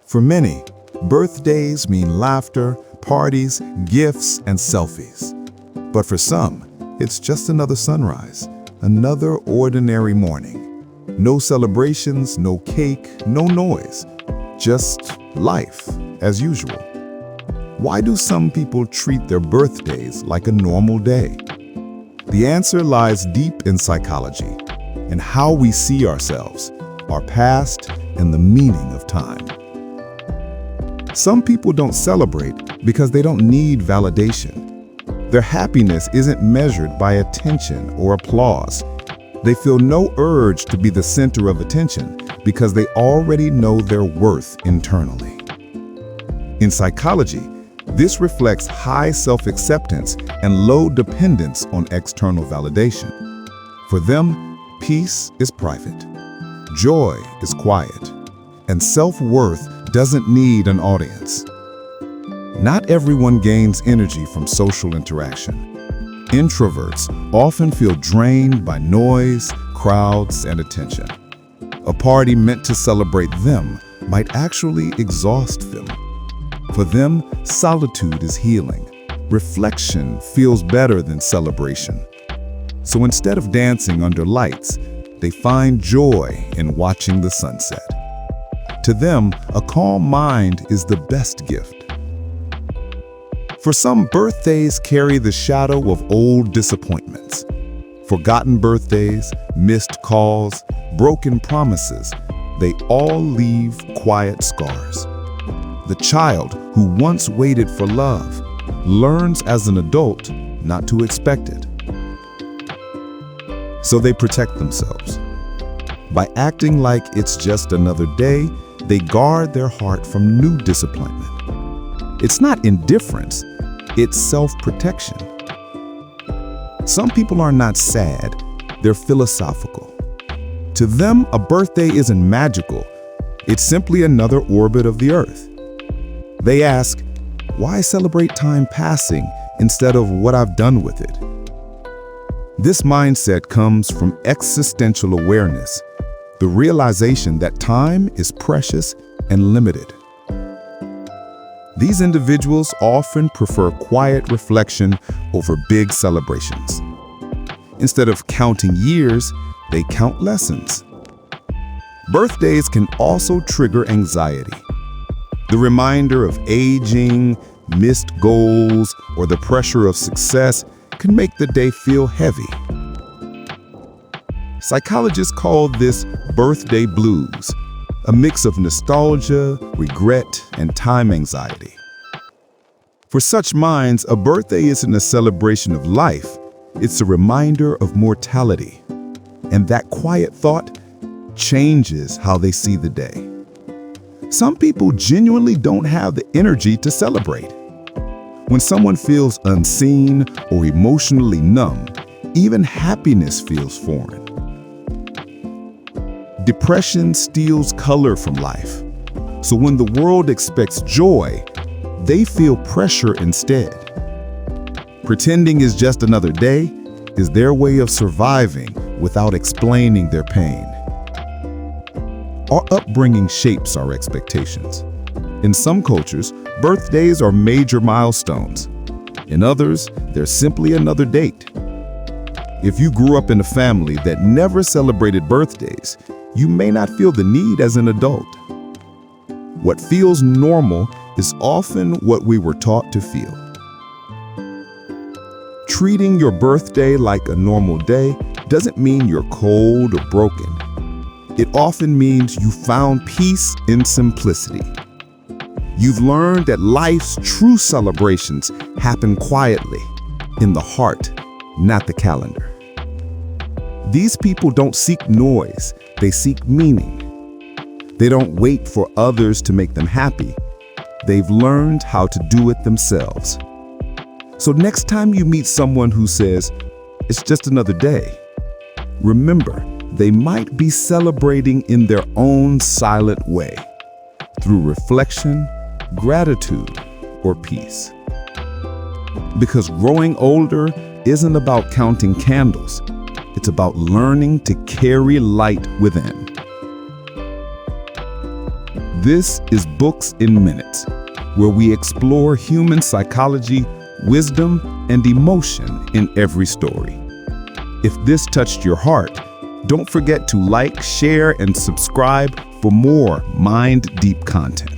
For many, birthdays mean laughter, parties, gifts, and selfies. But for some, it's just another sunrise, another ordinary morning. No celebrations, no cake, no noise, just life as usual. Why do some people treat their birthdays like a normal day? The answer lies deep in psychology, in how we see ourselves, our past, and the meaning of time. Some people don't celebrate because they don't need validation. Their happiness isn't measured by attention or applause. They feel no urge to be the center of attention because they already know their worth internally. In psychology, this reflects high self-acceptance and low dependence on external validation. For them, peace is private, joy is quiet, and self-worth doesn't need an audience. Not everyone gains energy from social interaction. Introverts often feel drained by noise, crowds, and attention. A party meant to celebrate them might actually exhaust them. For them, solitude is healing. Reflection feels better than celebration. So instead of dancing under lights, they find joy in watching the sunset. To them, a calm mind is the best gift. For some, birthdays carry the shadow of old disappointments. Forgotten birthdays, missed calls, broken promises, they all leave quiet scars. The child who once waited for love learns as an adult not to expect it. So they protect themselves. By acting like it's just another day, they guard their heart from new disappointment. It's not indifference, it's self-protection. Some people are not sad, they're philosophical. To them, a birthday isn't magical, it's simply another orbit of the Earth. They ask, why celebrate time passing instead of what I've done with it? This mindset comes from existential awareness, the realization that time is precious and limited. These individuals often prefer quiet reflection over big celebrations. Instead of counting years, they count lessons. Birthdays can also trigger anxiety. The reminder of aging, missed goals, or the pressure of success can make the day feel heavy. Psychologists call this birthday blues, a mix of nostalgia, regret, and time anxiety. For such minds, a birthday isn't a celebration of life, it's a reminder of mortality. And that quiet thought changes how they see the day. Some people genuinely don't have the energy to celebrate. When someone feels unseen or emotionally numb, even happiness feels foreign. Depression steals color from life. So when the world expects joy, they feel pressure instead. Pretending is just another day is their way of surviving without explaining their pain. Our upbringing shapes our expectations. In some cultures, birthdays are major milestones. In others, they're simply another date. If you grew up in a family that never celebrated birthdays, you may not feel the need as an adult. What feels normal is often what we were taught to feel. Treating your birthday like a normal day doesn't mean you're cold or broken. It often means you found peace in simplicity. You've learned that life's true celebrations happen quietly, in the heart, not the calendar. These people don't seek noise, they seek meaning. They don't wait for others to make them happy. They've learned how to do it themselves. So next time you meet someone who says, it's just another day, remember, they might be celebrating in their own silent way, through reflection, gratitude, or peace. Because growing older isn't about counting candles, it's about learning to carry light within. This is Books in Minutes, where we explore human psychology, wisdom, and emotion in every story. If this touched your heart, don't forget to like, share, and subscribe for more mind-deep content.